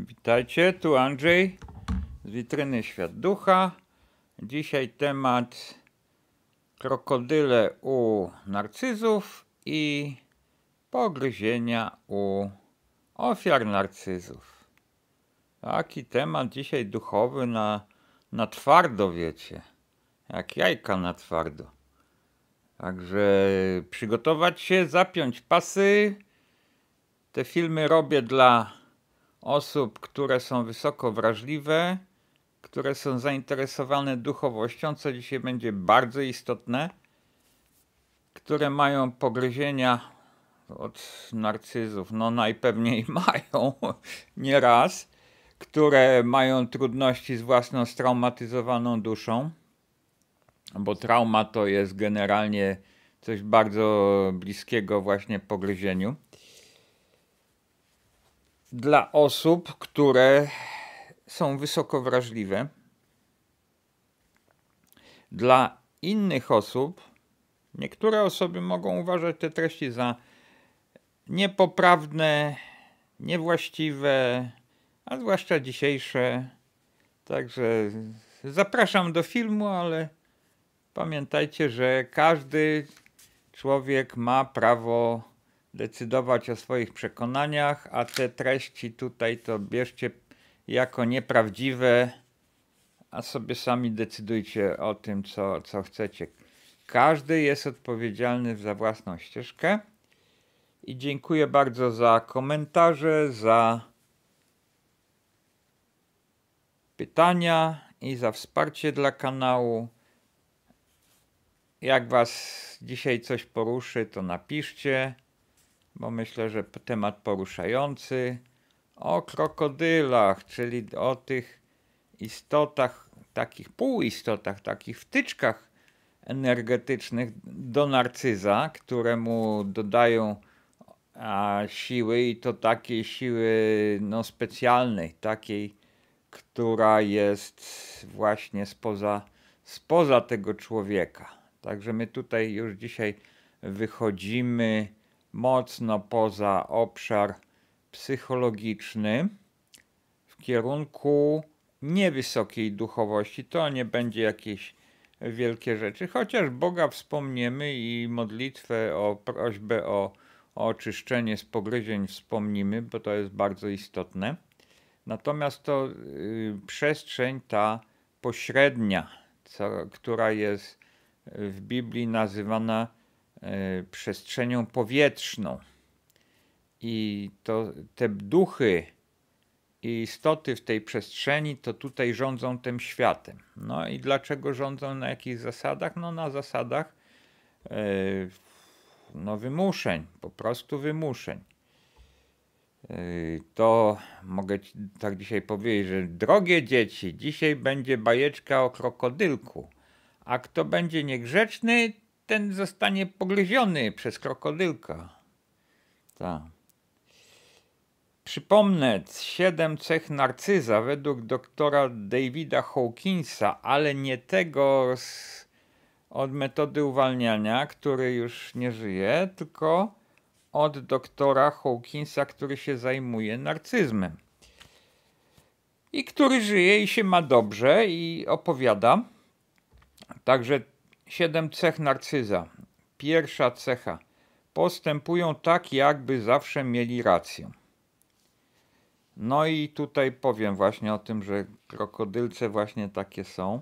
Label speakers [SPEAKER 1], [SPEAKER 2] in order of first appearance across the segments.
[SPEAKER 1] Witajcie, tu Andrzej z witryny Świat Ducha. Dzisiaj temat krokodyle u narcyzów i pogryzienia u ofiar narcyzów. Taki temat dzisiaj duchowy na twardo, wiecie, jak jajka na twardo. Także przygotować się, zapiąć pasy. Te filmy robię dla osób, które są wysoko wrażliwe, które są zainteresowane duchowością, co dzisiaj będzie bardzo istotne, które mają pogryzienia od narcyzów, no najpewniej mają nieraz, które mają trudności z własną straumatyzowaną duszą, bo trauma to jest generalnie coś bardzo bliskiego właśnie pogryzieniu. Dla osób, które są wysoko wrażliwe. Dla innych osób, niektóre osoby mogą uważać te treści za niepoprawne, niewłaściwe, a zwłaszcza dzisiejsze. Także zapraszam do filmu, ale pamiętajcie, że każdy człowiek ma prawo decydować o swoich przekonaniach, a te treści tutaj to bierzcie jako nieprawdziwe, a sobie sami decydujcie o tym, co chcecie. Każdy jest odpowiedzialny za własną ścieżkę i dziękuję bardzo za komentarze, za pytania i za wsparcie dla kanału. Jak was dzisiaj coś poruszy, to napiszcie, bo myślę, że temat poruszający. O krokodylach, czyli o tych istotach, takich półistotach, takich wtyczkach energetycznych do narcyza, któremu dodają siły i to takiej siły specjalnej, takiej, która jest właśnie spoza tego człowieka. Także my tutaj już dzisiaj wychodzimy mocno poza obszar psychologiczny w kierunku niewysokiej duchowości. To nie będzie jakieś wielkie rzeczy, chociaż Boga wspomniemy i modlitwę o prośbę o oczyszczenie z pogryzień wspomnimy, bo to jest bardzo istotne. Natomiast to przestrzeń ta pośrednia, która jest w Biblii nazywana przestrzenią powietrzną. I to te duchy i istoty w tej przestrzeni to tutaj rządzą tym światem. No i dlaczego rządzą, na jakich zasadach? No na zasadach wymuszeń, po prostu wymuszeń. To mogę tak dzisiaj powiedzieć, że drogie dzieci, dzisiaj będzie bajeczka o krokodylku, a kto będzie niegrzeczny, ten zostanie pogryziony przez krokodylka. Tak. Przypomnę, 7 cech narcyza według doktora Davida Hawkinsa, ale nie tego od metody uwalniania, który już nie żyje, tylko od doktora Hawkinsa, który się zajmuje narcyzmem. I który żyje i się ma dobrze i opowiada. Także 7 cech narcyza. Pierwsza cecha. Postępują tak, jakby zawsze mieli rację. No i tutaj powiem właśnie o tym, że krokodylce właśnie takie są.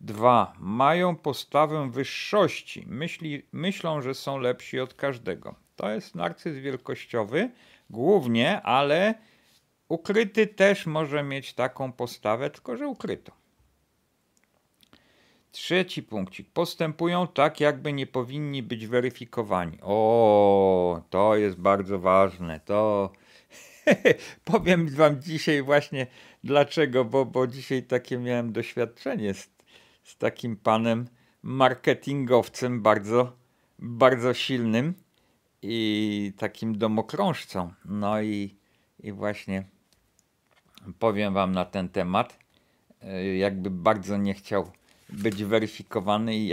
[SPEAKER 1] 2. Mają postawę wyższości. Myślą, że są lepsi od każdego. To jest narcyz wielkościowy głównie, ale ukryty też może mieć taką postawę, tylko że ukryto. Trzeci punkcik. Postępują tak, jakby nie powinni być weryfikowani. O, to jest bardzo ważne. To powiem wam dzisiaj właśnie dlaczego, bo dzisiaj takie miałem doświadczenie z takim panem marketingowcem bardzo silnym i takim domokrążcą. No i właśnie powiem wam na ten temat, jakby bardzo nie chciał być weryfikowany i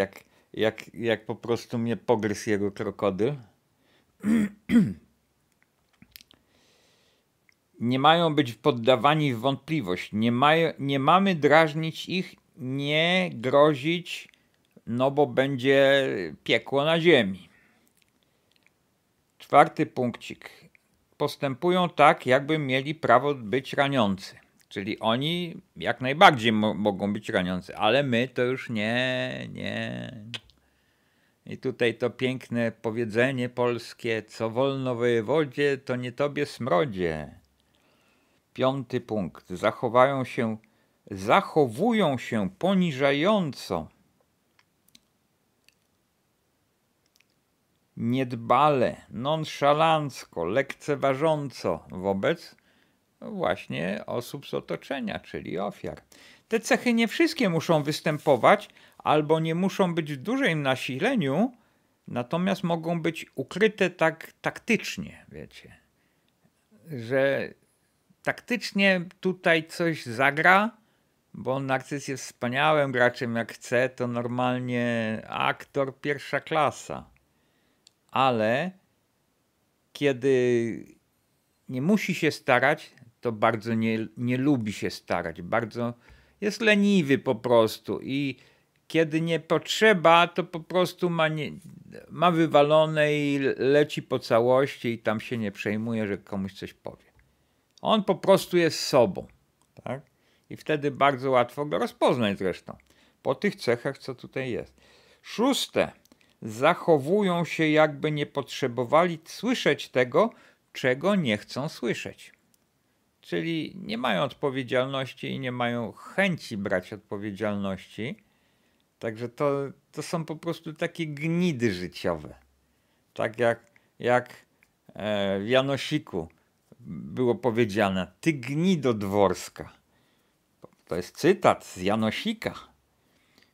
[SPEAKER 1] jak po prostu mnie pogryzł jego krokodyl. nie mają być poddawani w wątpliwość, nie mamy drażnić ich, nie grozić, no bo będzie piekło na ziemi. 4. punkcik. Postępują tak, jakby mieli prawo być raniący. Czyli oni jak najbardziej mogą być raniący, ale my to już nie. I tutaj to piękne powiedzenie polskie, co wolno wojewodzie, to nie tobie smrodzie. 5. punkt. Zachowują się poniżająco, niedbale, nonszalancko, lekceważąco wobec właśnie osób z otoczenia, czyli ofiar. Te cechy nie wszystkie muszą występować, albo nie muszą być w dużym nasileniu, natomiast mogą być ukryte tak taktycznie, wiecie, że taktycznie tutaj coś zagra, bo narcyz jest wspaniałym graczem, jak chce, to normalnie aktor pierwsza klasa. Ale kiedy nie musi się starać, to bardzo nie lubi się starać, bardzo jest leniwy po prostu i kiedy nie potrzeba, to po prostu ma wywalone i leci po całości i tam się nie przejmuje, że komuś coś powie. On po prostu jest sobą, tak? I wtedy bardzo łatwo go rozpoznać zresztą, po tych cechach, co tutaj jest. 6. Zachowują się, jakby nie potrzebowali słyszeć tego, czego nie chcą słyszeć. Czyli nie mają odpowiedzialności i nie mają chęci brać odpowiedzialności. Także to są po prostu takie gnidy życiowe. Tak jak w Janosiku było powiedziane, ty gnido dworska. To jest cytat z Janosika.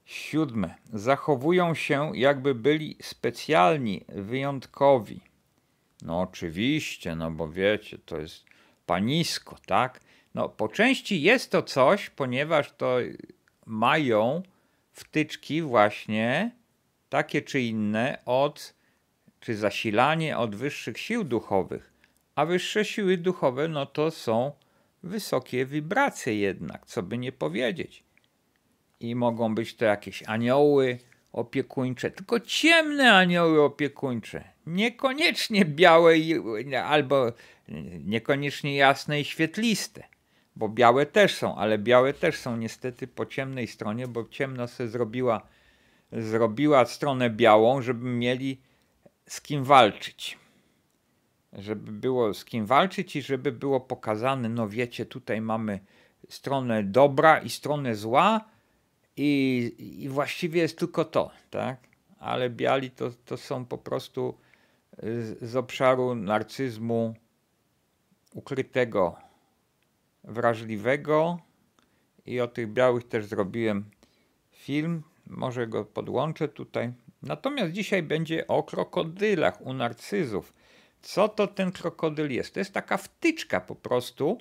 [SPEAKER 1] 7. Zachowują się, jakby byli specjalni, wyjątkowi. No oczywiście, no bo wiecie, to jest panisko, tak? No po części jest to coś, ponieważ to mają wtyczki właśnie takie czy inne czy zasilanie od wyższych sił duchowych. A wyższe siły duchowe, no to są wysokie wibracje jednak, co by nie powiedzieć. I mogą być to jakieś anioły opiekuńcze, tylko ciemne anioły opiekuńcze. Niekoniecznie białe albo niekoniecznie jasne i świetliste. Bo białe też są, ale białe też są niestety po ciemnej stronie, bo ciemno sobie zrobiła stronę białą, żeby mieli z kim walczyć. Żeby było z kim walczyć i żeby było pokazane, no wiecie, tutaj mamy stronę dobra i stronę zła i właściwie jest tylko to, tak? Ale biali to są po prostu z obszaru narcyzmu ukrytego, wrażliwego i o tych białych też zrobiłem film, może go podłączę tutaj. Natomiast dzisiaj będzie o krokodylach u narcyzów. Co to ten krokodyl jest? To jest taka wtyczka po prostu,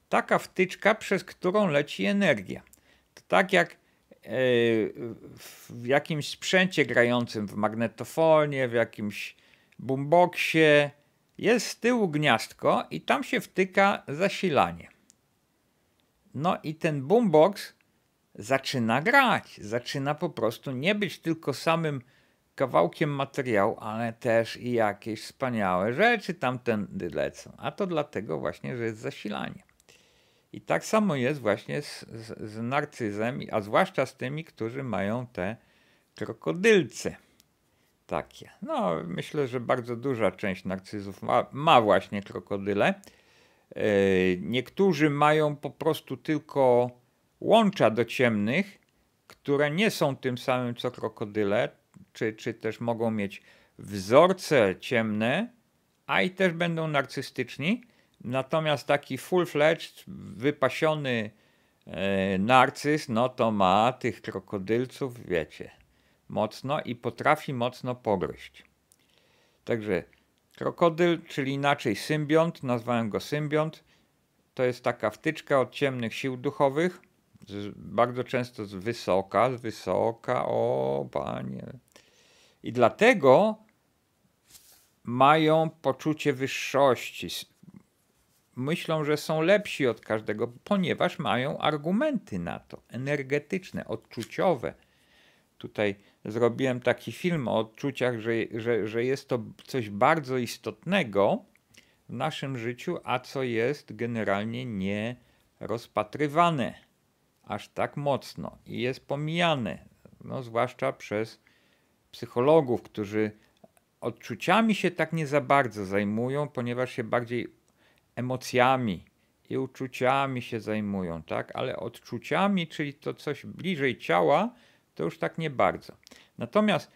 [SPEAKER 1] taka wtyczka, przez którą leci energia. To tak jak w jakimś sprzęcie grającym, w magnetofonie, w jakimś boomboxie jest z tyłu gniazdko i tam się wtyka zasilanie. No i ten boombox zaczyna grać, zaczyna po prostu nie być tylko samym kawałkiem materiału, ale też i jakieś wspaniałe rzeczy tamtędy lecą. A to dlatego właśnie, że jest zasilanie. I tak samo jest właśnie z narcyzem, a zwłaszcza z tymi, którzy mają te krokodylce takie. No, myślę, że bardzo duża część narcyzów ma właśnie krokodyle. Niektórzy mają po prostu tylko łącza do ciemnych, które nie są tym samym co krokodyle, czy też mogą mieć wzorce ciemne, a i też będą narcystyczni. Natomiast taki full-fledged, wypasiony narcyz, no to ma tych krokodylców, wiecie, mocno i potrafi mocno pogryźć. Także krokodyl, czyli inaczej symbiont, nazwałem go symbiont, to jest taka wtyczka od ciemnych sił duchowych, bardzo często z wysoka, o panie. I dlatego mają poczucie wyższości, myślą, że są lepsi od każdego, ponieważ mają argumenty na to, energetyczne, odczuciowe. Tutaj zrobiłem taki film o odczuciach, że jest to coś bardzo istotnego w naszym życiu, a co jest generalnie nie rozpatrywane aż tak mocno i jest pomijane, no, zwłaszcza przez psychologów, którzy odczuciami się tak nie za bardzo zajmują, ponieważ się bardziej emocjami i uczuciami się zajmują, tak? Ale odczuciami, czyli to coś bliżej ciała, to już tak nie bardzo. Natomiast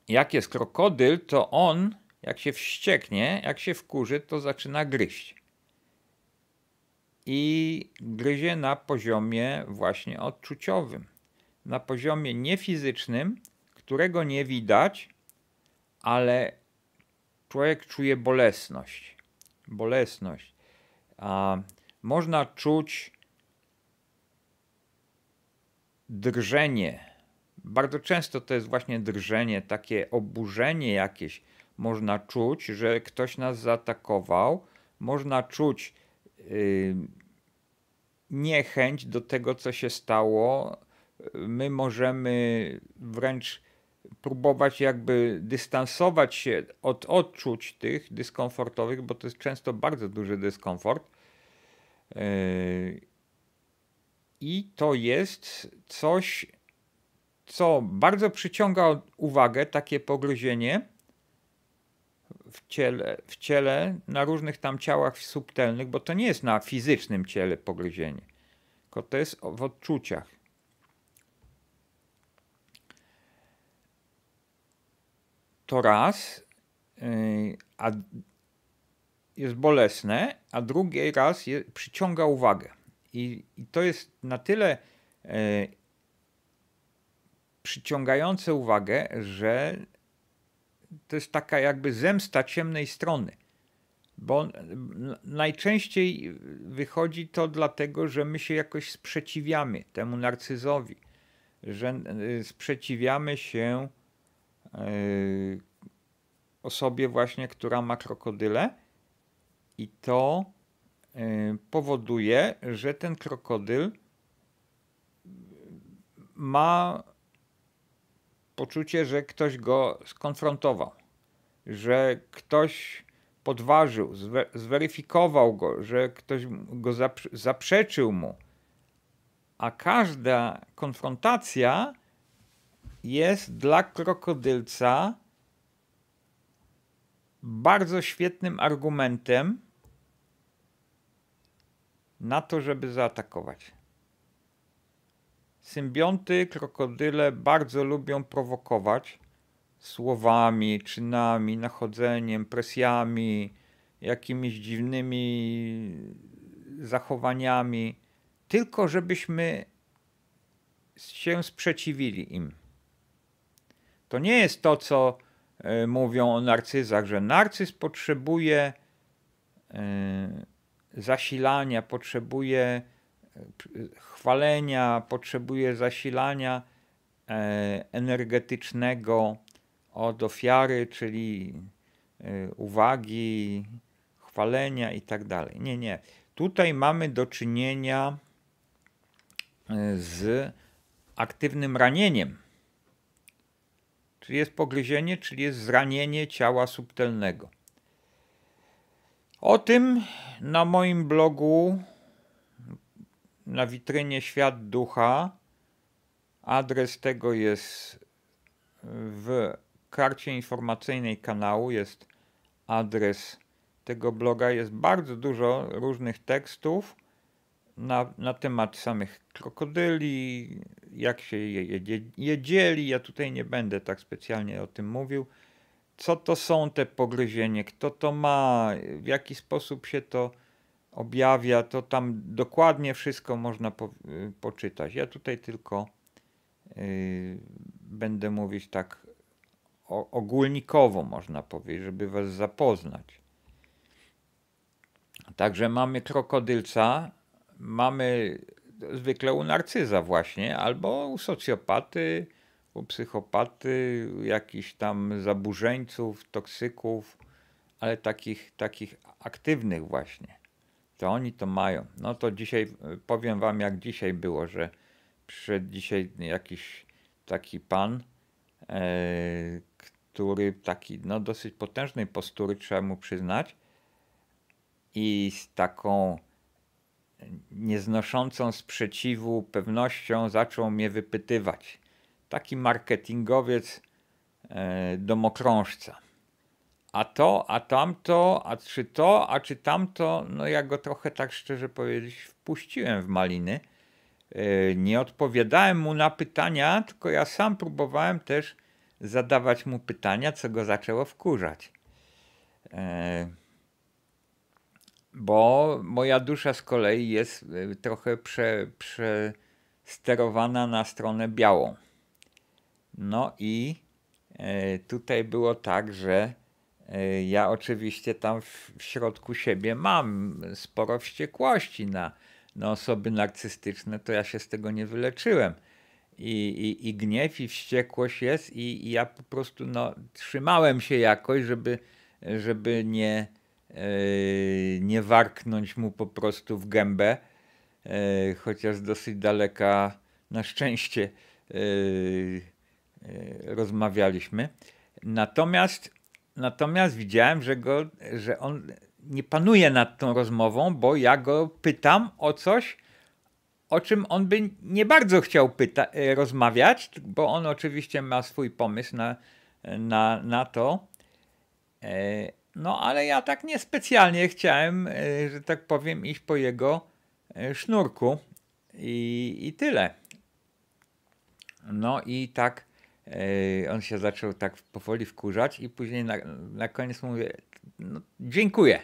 [SPEAKER 1] jak jest krokodyl, to on, jak się wścieknie, jak się wkurzy, to zaczyna gryźć. I gryzie na poziomie właśnie odczuciowym. Na poziomie niefizycznym, którego nie widać, ale człowiek czuje bolesność. Bolesność. Można czuć drżenie. Bardzo często to jest właśnie drżenie, takie oburzenie jakieś. Można czuć, że ktoś nas zaatakował. Można czuć niechęć do tego, co się stało. My możemy wręcz próbować jakby dystansować się od odczuć tych dyskomfortowych, bo to jest często bardzo duży dyskomfort. I to jest coś, co bardzo przyciąga uwagę, takie pogryzienie w ciele, na różnych tam ciałach subtelnych, bo to nie jest na fizycznym ciele pogryzienie, tylko to jest w odczuciach. To raz, a jest bolesne, a drugi raz przyciąga uwagę. I to jest na tyle przyciągające uwagę, że to jest taka jakby zemsta ciemnej strony. Bo najczęściej wychodzi to dlatego, że my się jakoś sprzeciwiamy temu narcyzowi, że sprzeciwiamy się osobie właśnie, która ma krokodyle i to powoduje, że ten krokodyl ma poczucie, że ktoś go skonfrontował, że ktoś podważył, zweryfikował go, że ktoś go zaprzeczył mu. A każda konfrontacja jest dla krokodylca bardzo świetnym argumentem na to, żeby zaatakować. Symbionty, krokodyle bardzo lubią prowokować słowami, czynami, nachodzeniem, presjami, jakimiś dziwnymi zachowaniami, tylko żebyśmy się sprzeciwili im. To nie jest to, co mówią o narcyzach, że narcyz potrzebuje zasilania, potrzebuje chwalenia, potrzebuje zasilania energetycznego od ofiary, czyli uwagi, chwalenia i tak dalej. Nie, nie. Tutaj mamy do czynienia z aktywnym ranieniem. Czyli jest pogryzienie, czyli jest zranienie ciała subtelnego. O tym na moim blogu, na witrynie Świat Ducha, adres tego jest w karcie informacyjnej kanału, jest adres tego bloga, jest bardzo dużo różnych tekstów na temat samych krokodyli, jak się je dzieli. Ja tutaj nie będę tak specjalnie o tym mówił. Co to są te pogryzienie, kto to ma, w jaki sposób się to objawia, to tam dokładnie wszystko można poczytać. Ja tutaj tylko będę mówić tak ogólnikowo, można powiedzieć, żeby was zapoznać. Także mamy krokodylca, mamy zwykle u narcyza właśnie, albo u socjopaty, u psychopaty, jakichś tam zaburzeńców, toksyków, ale takich aktywnych właśnie. To oni to mają. No to dzisiaj powiem wam, jak dzisiaj było, że przyszedł dzisiaj jakiś taki pan, który taki no dosyć potężnej postury, trzeba mu przyznać, i z taką nieznoszącą sprzeciwu pewnością zaczął mnie wypytywać. Taki marketingowiec, domokrążca. A to, a tamto, a czy to, a czy tamto, no ja go trochę, tak szczerze powiedzieć, wpuściłem w maliny. Nie odpowiadałem mu na pytania, tylko ja sam próbowałem też zadawać mu pytania, co go zaczęło wkurzać. Bo moja dusza z kolei jest trochę przesterowana na stronę białą. No i tutaj było tak, że ja oczywiście tam w środku siebie mam sporo wściekłości na osoby narcystyczne, to ja się z tego nie wyleczyłem. I gniew i wściekłość jest i ja po prostu no, trzymałem się jakoś, żeby nie warknąć mu po prostu w gębę, chociaż z dosyć daleka na szczęście rozmawialiśmy. Natomiast widziałem, że on nie panuje nad tą rozmową, bo ja go pytam o coś, o czym on by nie bardzo chciał rozmawiać, bo on oczywiście ma swój pomysł na to. No ale ja tak niespecjalnie chciałem, że tak powiem, iść po jego sznurku i tyle. No i tak on się zaczął tak powoli wkurzać i później na koniec mówię, no, dziękuję.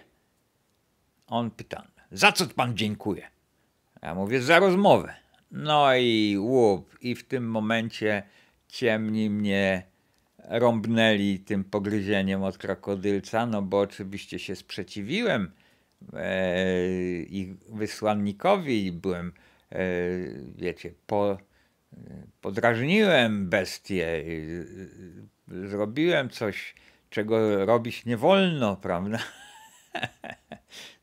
[SPEAKER 1] On pyta, za co pan dziękuję? Ja mówię, za rozmowę. No i łup, i w tym momencie ciemni mnie rąbnęli tym pogryzieniem od krokodylca, no bo oczywiście się sprzeciwiłem ich wysłannikowi i byłem, wiecie, podrażniłem bestię, zrobiłem coś, czego robić nie wolno, prawda?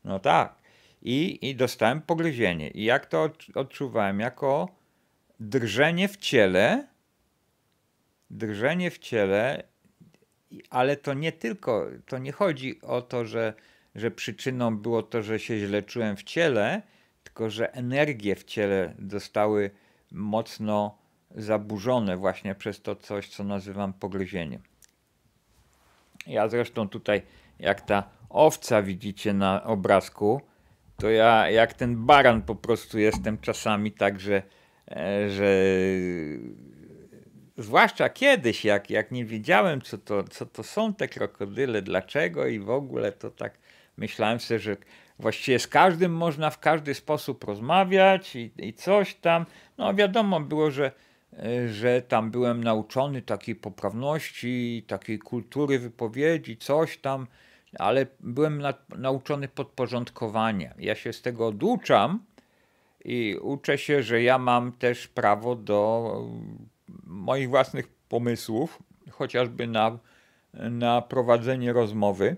[SPEAKER 1] No tak. I dostałem pogryzienie. I jak to odczuwałem? Jako drżenie w ciele, ale to nie tylko, to nie chodzi o to, że przyczyną było to, że się źle czułem w ciele, tylko że energie w ciele zostały mocno zaburzone właśnie przez to coś, co nazywam pogryzieniem. Ja zresztą tutaj, jak ta owca widzicie na obrazku, to ja jak ten baran po prostu jestem czasami tak, że zwłaszcza kiedyś, jak nie wiedziałem, co to są te krokodyle, dlaczego i w ogóle, to tak myślałem sobie, że właściwie z każdym można w każdy sposób rozmawiać i coś tam. No wiadomo było, że tam byłem nauczony takiej poprawności, takiej kultury wypowiedzi, coś tam, ale byłem nauczony podporządkowania. Ja się z tego oduczam i uczę się, że ja mam też prawo do moich własnych pomysłów, chociażby na prowadzenie rozmowy.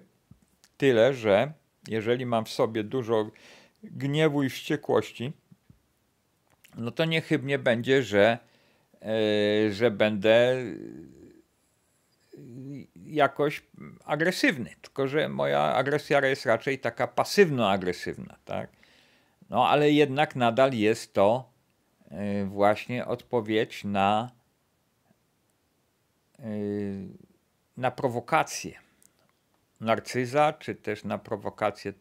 [SPEAKER 1] Tyle, że jeżeli mam w sobie dużo gniewu i wściekłości, no to niechybnie będzie, że będę jakoś agresywny. Tylko że moja agresja jest raczej taka pasywno-agresywna, tak? No ale jednak nadal jest to właśnie odpowiedź na prowokację narcyza, czy też na prowokację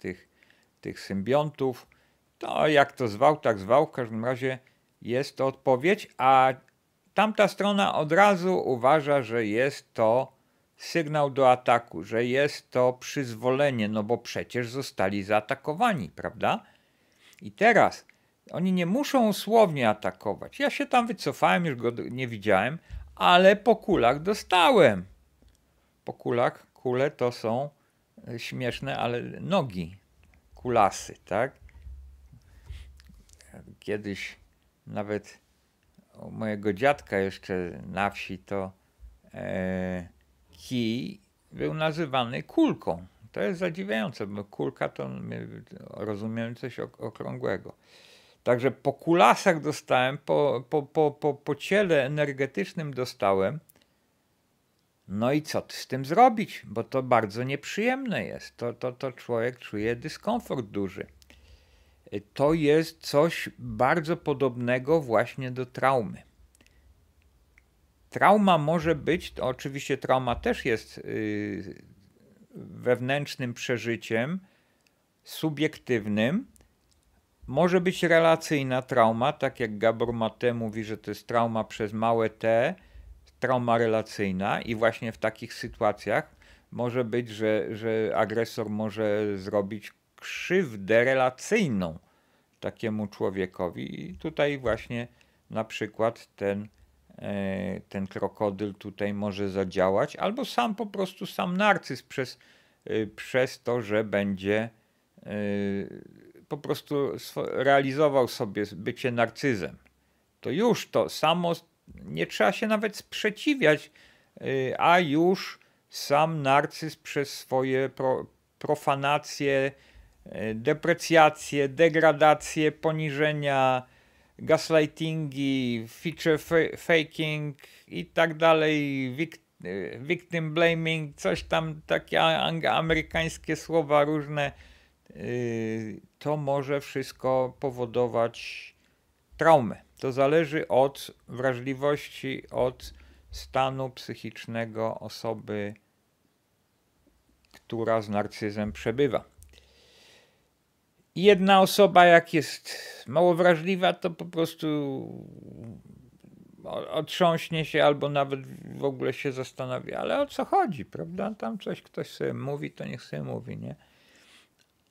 [SPEAKER 1] tych symbiontów. To jak to zwał, tak zwał, w każdym razie jest to odpowiedź, a tamta strona od razu uważa, że jest to sygnał do ataku, że jest to przyzwolenie, no bo przecież zostali zaatakowani, prawda? I teraz oni nie muszą słownie atakować. Ja się tam wycofałem, już go nie widziałem, ale po kulach dostałem. Po kulach, kule to są śmieszne, ale nogi, kulasy, tak? Kiedyś nawet u mojego dziadka jeszcze na wsi to kij był nazywany kulką. To jest zadziwiające, bo kulka to my rozumiemy coś okrągłego. Także po kulasach dostałem, po ciele energetycznym dostałem. No i co z tym zrobić? Bo to bardzo nieprzyjemne jest. To człowiek czuje dyskomfort duży. To jest coś bardzo podobnego właśnie do traumy. Trauma może być, to oczywiście trauma też jest wewnętrznym przeżyciem, subiektywnym. Może być relacyjna trauma, tak jak Gabor Maté mówi, że to jest trauma przez małe t, trauma relacyjna i właśnie w takich sytuacjach może być, że agresor może zrobić krzywdę relacyjną takiemu człowiekowi i tutaj właśnie na przykład ten krokodyl tutaj może zadziałać, albo po prostu sam narcyz przez to, że będzie po prostu realizował sobie bycie narcyzem. To już to samo, nie trzeba się nawet sprzeciwiać, a już sam narcyz przez swoje profanacje, deprecjacje, degradacje, poniżenia, gaslightingi, feature faking i tak dalej, victim blaming, coś tam, takie amerykańskie słowa różne, to może wszystko powodować traumę. To zależy od wrażliwości, od stanu psychicznego osoby, która z narcyzem przebywa. Jedna osoba, jak jest mało wrażliwa, to po prostu otrząśnie się albo nawet w ogóle się zastanowi, ale o co chodzi, prawda? Tam coś ktoś sobie mówi, to niech sobie mówi, nie?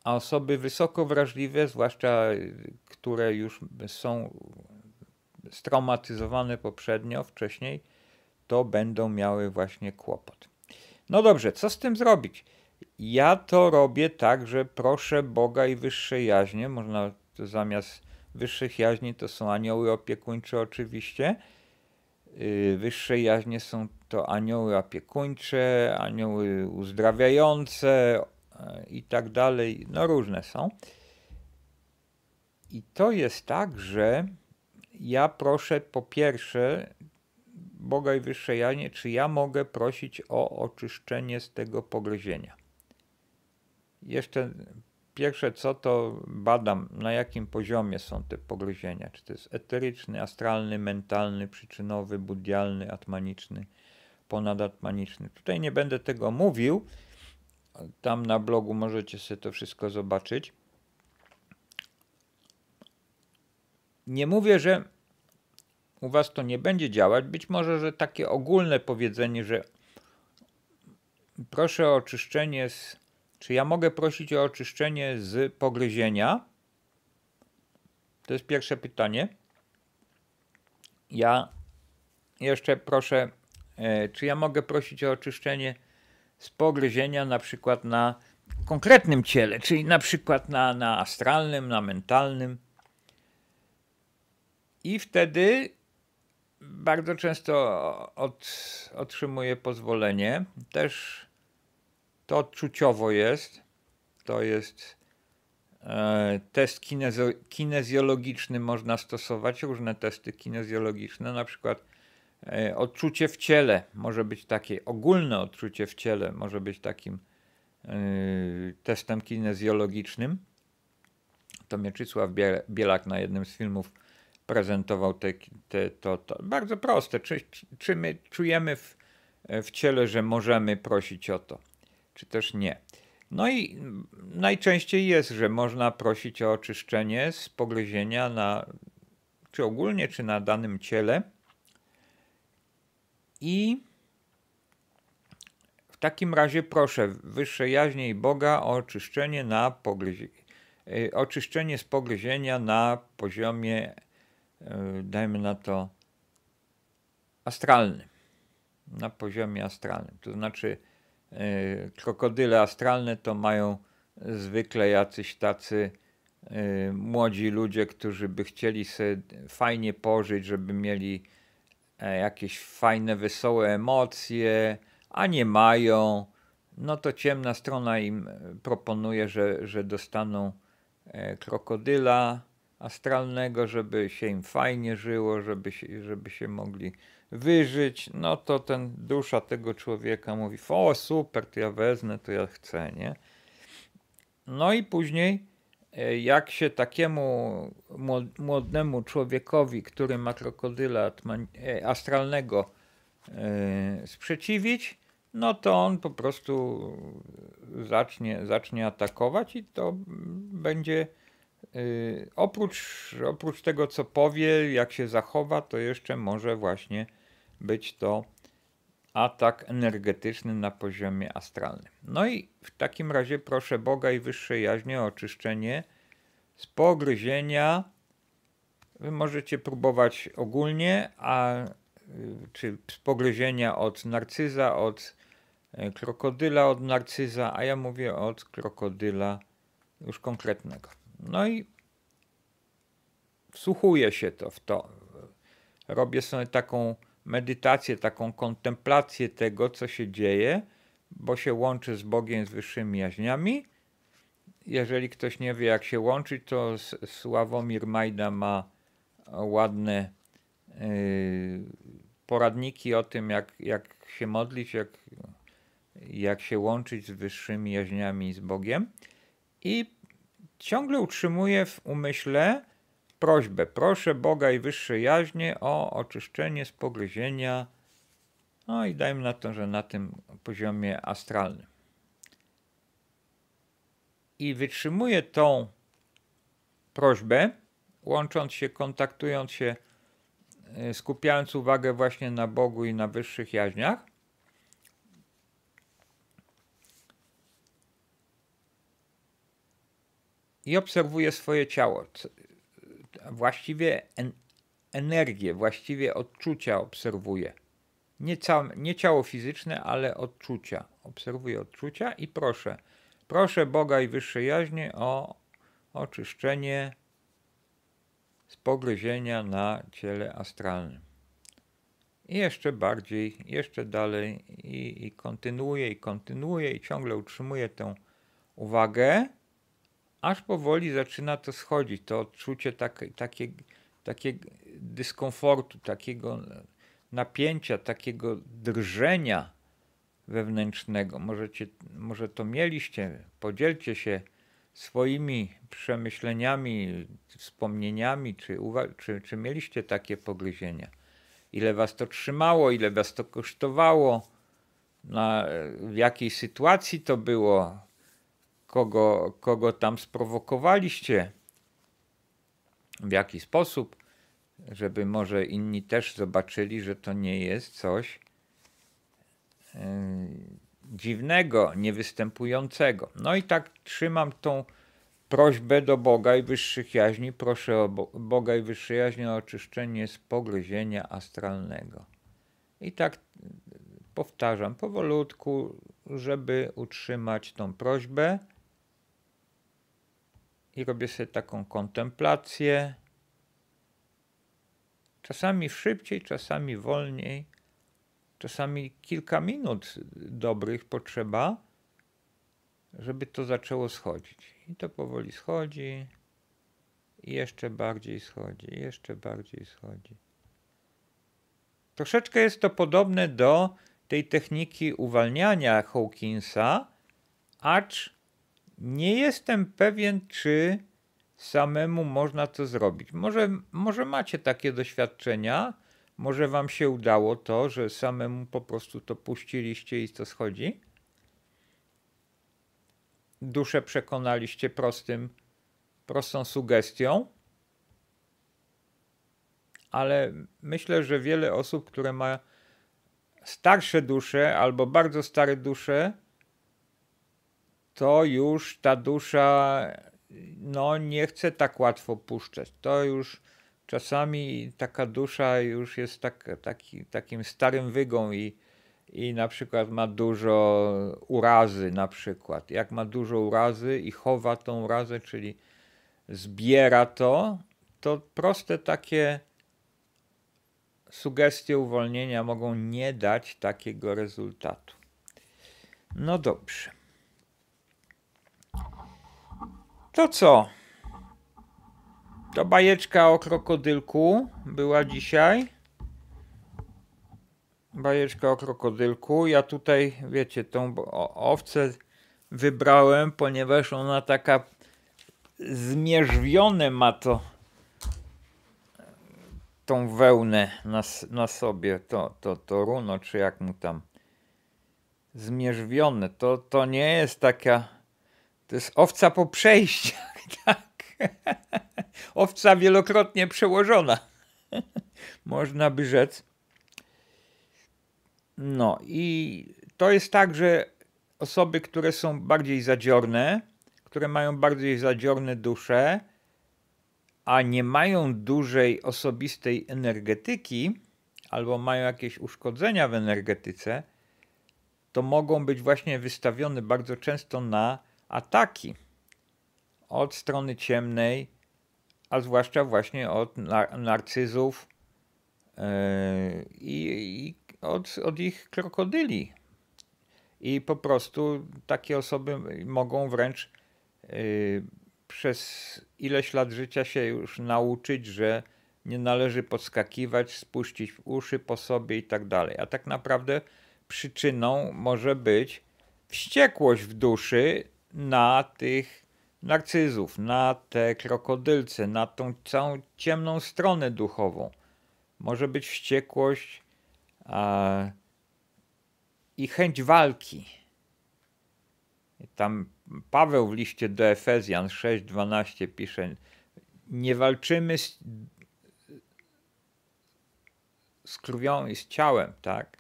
[SPEAKER 1] A osoby wysoko wrażliwe, zwłaszcza które już są straumatyzowane poprzednio, wcześniej, to będą miały właśnie kłopot. No dobrze, co z tym zrobić? Ja to robię tak, że proszę Boga i wyższe jaźnie, można zamiast wyższych jaźni to są anioły opiekuńcze oczywiście, wyższe jaźnie są to anioły opiekuńcze, anioły uzdrawiające i tak dalej, no różne są. I to jest tak, że ja proszę po pierwsze Boga i wyższe jaźnie, czy ja mogę prosić o oczyszczenie z tego pogryzienia. Jeszcze pierwsze co, to badam, na jakim poziomie są te pogryzienia. Czy to jest eteryczny, astralny, mentalny, przyczynowy, budialny, atmaniczny, ponadatmaniczny. Tutaj nie będę tego mówił. Tam na blogu możecie sobie to wszystko zobaczyć. Nie mówię, że u was to nie będzie działać. Być może, że takie ogólne powiedzenie, że proszę o oczyszczenie czy ja mogę prosić o oczyszczenie z pogryzienia? To jest pierwsze pytanie. Ja jeszcze proszę, czy ja mogę prosić o oczyszczenie z pogryzienia na przykład na konkretnym ciele, czyli na przykład na astralnym, na mentalnym. I wtedy bardzo często otrzymuję pozwolenie. Też to odczuciowo jest. To jest test kinezjologiczny, można stosować różne testy kinezjologiczne, na przykład odczucie w ciele może być takie, ogólne odczucie w ciele może być takim testem kinezjologicznym. To Mieczysław Bielak na jednym z filmów prezentował to. Bardzo proste, czy my czujemy w ciele, że możemy prosić o to, czy też nie. No i najczęściej jest, że można prosić o oczyszczenie z pogryzienia czy ogólnie, czy na danym ciele. I w takim razie proszę wyższe jaźnie i Boga o oczyszczenie z pogryzienia na poziomie, dajmy na to, astralnym. Na poziomie astralnym. To znaczy krokodyle astralne to mają zwykle jacyś tacy młodzi ludzie, którzy by chcieli sobie fajnie pożyć, żeby mieli jakieś fajne, wesołe emocje, a nie mają no to ciemna strona im proponuje, że dostaną krokodyla astralnego, żeby się im fajnie żyło, żeby się mogli wyżyć. No to dusza tego człowieka mówi: o super, to ja wezmę, to ja chcę, nie? No i później jak się takiemu młodemu człowiekowi, który ma krokodyla astralnego, sprzeciwić, no to on po prostu zacznie atakować i to będzie oprócz tego, co powie, jak się zachowa, to jeszcze może właśnie być to atak energetyczny na poziomie astralnym. No i w takim razie proszę Boga i wyższe jaźnie o oczyszczenie z pogryzienia. Wy możecie próbować ogólnie, czy z pogryzienia od narcyza, od krokodyla od narcyza, a ja mówię od krokodyla już konkretnego. No i wsłuchuję się w to. Robię sobie taką medytację, taką kontemplację tego, co się dzieje, bo się łączy z Bogiem, z wyższymi jaźniami. Jeżeli ktoś nie wie, jak się łączyć, to Sławomir Majda ma ładne poradniki o tym, jak się modlić, jak się łączyć z wyższymi jaźniami i z Bogiem. I ciągle utrzymuję w umyśle prośbę: proszę Boga i wyższe jaźnie o oczyszczenie z pogryzienia. No i dajmy na to, że na tym poziomie astralnym. I wytrzymuję tą prośbę, łącząc się, kontaktując się, skupiając uwagę właśnie na Bogu i na wyższych jaźniach. I obserwuję swoje ciało. Właściwie energię, właściwie odczucia obserwuję. Nie ciało fizyczne, ale odczucia. Obserwuję odczucia i proszę Boga i wyższe jaźnie o oczyszczenie z pogryzienia na ciele astralnym. I jeszcze bardziej, jeszcze dalej i kontynuuję i ciągle utrzymuję tę uwagę, aż powoli zaczyna to schodzić, to odczucie takie dyskomfortu, takiego napięcia, takiego drżenia wewnętrznego. Może to mieliście, podzielcie się swoimi przemyśleniami, wspomnieniami, czy mieliście takie pogryzienia. Ile was to trzymało, ile was to kosztowało, w jakiej sytuacji to było, kogo tam sprowokowaliście, w jaki sposób, żeby może inni też zobaczyli, że to nie jest coś dziwnego, niewystępującego. No i tak trzymam tą prośbę do Boga i wyższych jaźni. Proszę o Boga i wyższe jaźnie o oczyszczenie z pogryzienia astralnego. I tak powtarzam powolutku, żeby utrzymać tą prośbę. I robię sobie taką kontemplację. Czasami szybciej, czasami wolniej. Czasami kilka minut dobrych potrzeba, żeby to zaczęło schodzić. I to powoli schodzi. I jeszcze bardziej schodzi. I jeszcze bardziej schodzi. Troszeczkę jest to podobne do tej techniki uwalniania Hawkinsa, acz nie jestem pewien, czy samemu można to zrobić. Może macie takie doświadczenia, może wam się udało to, że samemu po prostu to puściliście i to schodzi. Duszę przekonaliście prostą sugestią, ale myślę, że wiele osób, które ma starsze dusze albo bardzo stare dusze, to już ta dusza nie chce tak łatwo puszczać. To już czasami taka dusza już jest takim starym wygą i na przykład ma dużo urazy na przykład. Jak ma dużo urazy i chowa tą urazę, czyli zbiera to proste takie sugestie uwolnienia mogą nie dać takiego rezultatu. No dobrze. To co? To bajeczka o krokodylku była dzisiaj. Bajeczka o krokodylku. Ja tutaj, wiecie, tą owcę wybrałem, ponieważ ona taka zmierzwione ma tą wełnę na sobie. To runo, czy jak mu tam zmierzwione. To nie jest taka... To jest owca po przejściach, tak. Owca wielokrotnie przełożona. Można by rzec. No i to jest tak, że osoby, które są bardziej zadziorne, które mają bardziej zadziorne dusze, a nie mają dużej osobistej energetyki, albo mają jakieś uszkodzenia w energetyce, to mogą być właśnie wystawione bardzo często na ataki od strony ciemnej, a zwłaszcza właśnie od narcyzów i od ich krokodyli. I po prostu takie osoby mogą wręcz przez ileś lat życia się już nauczyć, że nie należy podskakiwać, spuścić uszy po sobie i tak dalej. A tak naprawdę przyczyną może być wściekłość w duszy na tych narcyzów, na te krokodylce, na tą całą ciemną stronę duchową. Może być wściekłość i chęć walki. Tam Paweł w liście do Efezjan 6:12 pisze: nie walczymy z krwią i z ciałem, tak?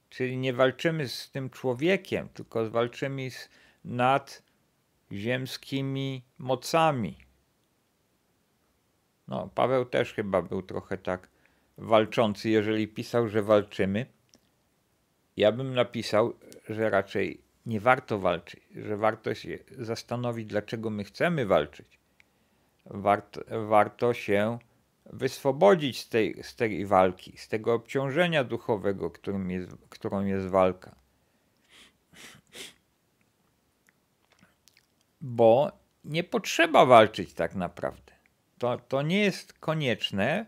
[SPEAKER 1] Czyli nie walczymy z tym człowiekiem, tylko walczymy z nadziemskimi mocami. No, Paweł też chyba był trochę tak walczący, jeżeli pisał, że walczymy. Ja bym napisał, że raczej nie warto walczyć, że warto się zastanowić, dlaczego my chcemy walczyć. Warto się wyswobodzić z tej walki, z tego obciążenia duchowego, którą jest walka. Bo nie potrzeba walczyć tak naprawdę. To nie jest konieczne.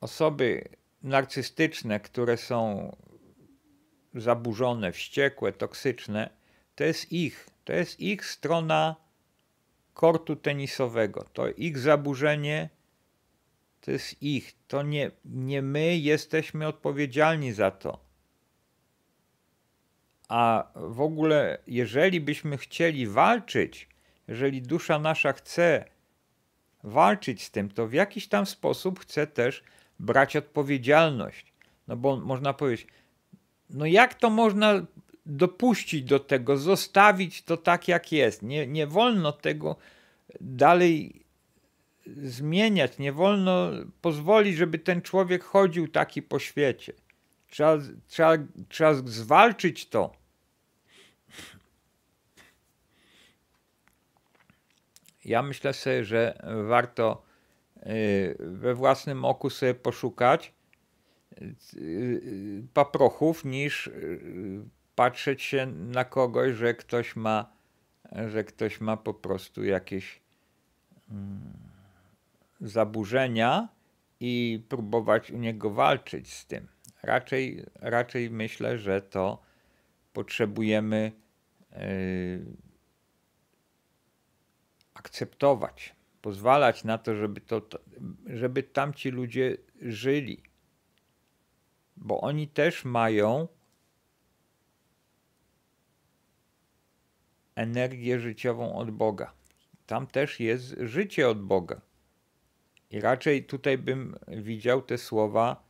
[SPEAKER 1] Osoby narcystyczne, które są zaburzone, wściekłe, toksyczne, to jest ich strona kortu tenisowego. To ich zaburzenie, to jest ich. To nie my jesteśmy odpowiedzialni za to. A w ogóle, jeżeli byśmy chcieli walczyć, jeżeli dusza nasza chce walczyć z tym, to w jakiś tam sposób chce też brać odpowiedzialność. No bo można powiedzieć, no jak to można dopuścić do tego, zostawić to tak jak jest. Nie wolno tego dalej zmieniać, nie wolno pozwolić, żeby ten człowiek chodził taki po świecie. Trzeba zwalczyć to. Ja myślę sobie, że warto we własnym oku sobie poszukać paprochów, niż patrzeć się na kogoś, że ktoś ma po prostu jakieś zaburzenia i próbować u niego walczyć z tym. Raczej myślę, że to potrzebujemy akceptować, pozwalać na to, żeby tamci ludzie żyli. Bo oni też mają energię życiową od Boga. Tam też jest życie od Boga. I raczej tutaj bym widział te słowa: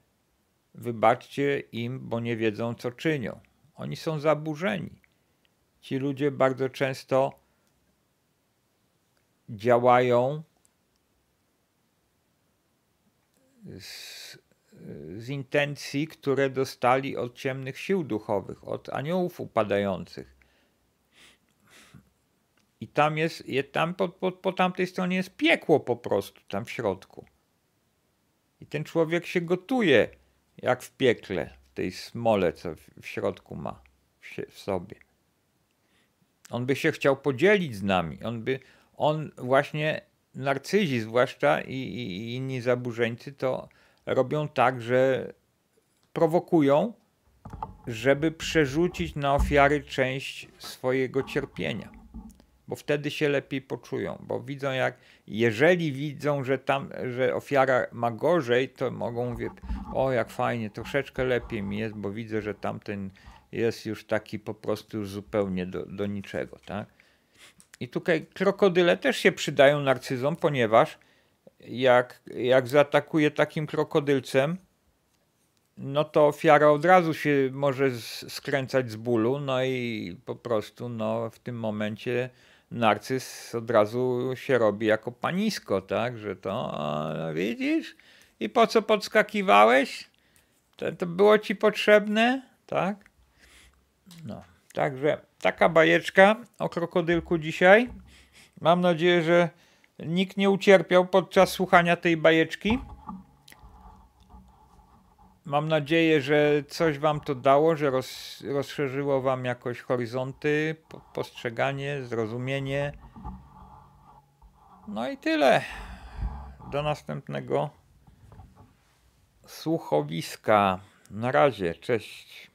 [SPEAKER 1] wybaczcie im, bo nie wiedzą, co czynią. Oni są zaburzeni. Ci ludzie bardzo często działają z intencji, które dostali od ciemnych sił duchowych, od aniołów upadających. I tam po tamtej stronie jest piekło po prostu, tam w środku. I ten człowiek się gotuje jak w piekle. tej smole, co w środku ma w sobie. On by się chciał podzielić z nami. On właśnie, narcyzi zwłaszcza i inni zaburzeńcy to robią tak, że prowokują, żeby przerzucić na ofiary część swojego cierpienia. Bo wtedy się lepiej poczują, bo widzą jeżeli widzą, że ofiara ma gorzej, to mogą mówić, o jak fajnie, troszeczkę lepiej mi jest, bo widzę, że tamten jest już taki po prostu już zupełnie do niczego, tak? I tutaj krokodyle też się przydają narcyzom, ponieważ jak zaatakuje takim krokodylcem, no to ofiara od razu się może skręcać z bólu, no i po prostu w tym momencie narcyz od razu się robi jako panisko, tak, że to widzisz i po co podskakiwałeś? To było ci potrzebne, tak? No, także taka bajeczka o krokodylku dzisiaj. Mam nadzieję, że nikt nie ucierpiał podczas słuchania tej bajeczki. Mam nadzieję, że coś wam to dało, że rozszerzyło wam jakoś horyzonty, postrzeganie, zrozumienie. No i tyle. Do następnego słuchowiska. Na razie, cześć.